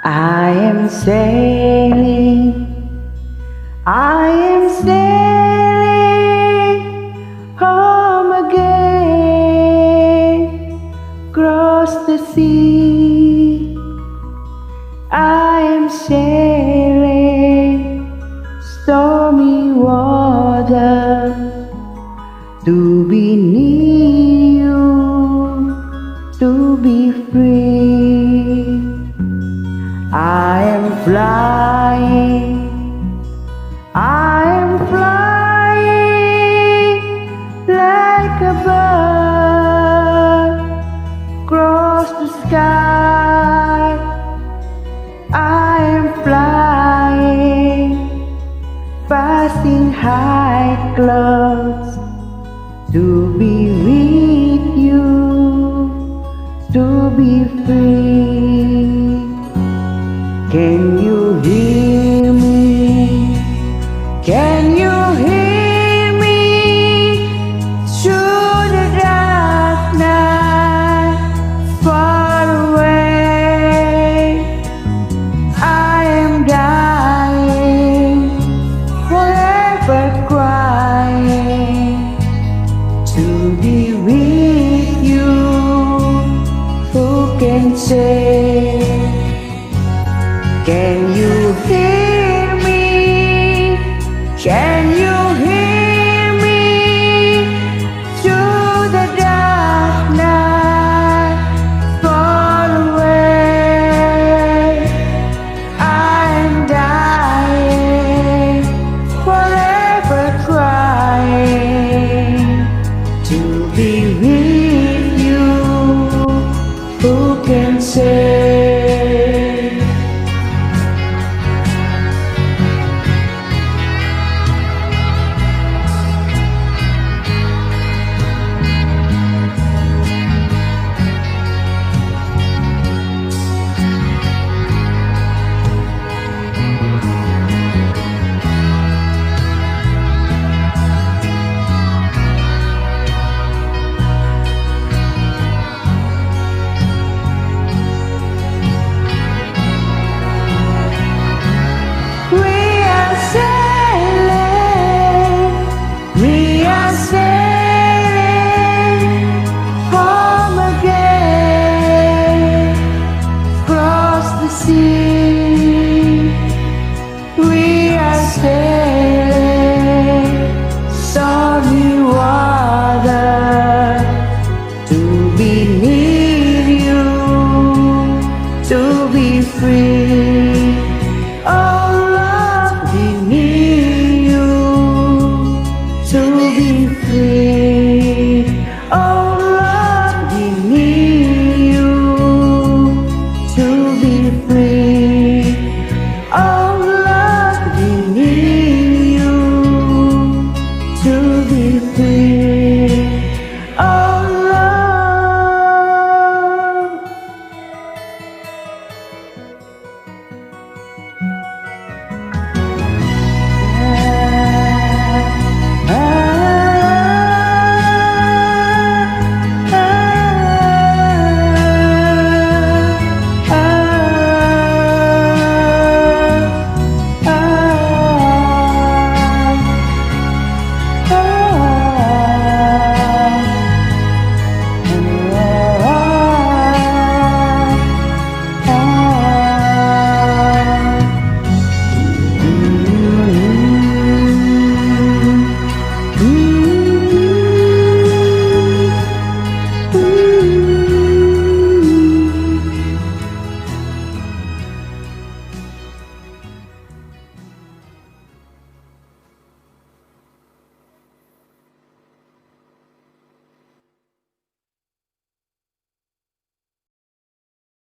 I am sailing home again, across the sea. I am sailing stormy water to be near you, to be free. I am flying like a bird across the sky. I am flying, passing high clouds to be with you, to be free. Can you hear me? Can you hear me? Through the dark night, far away. I am dying, forever crying, to be with you. Who can say? Can you hear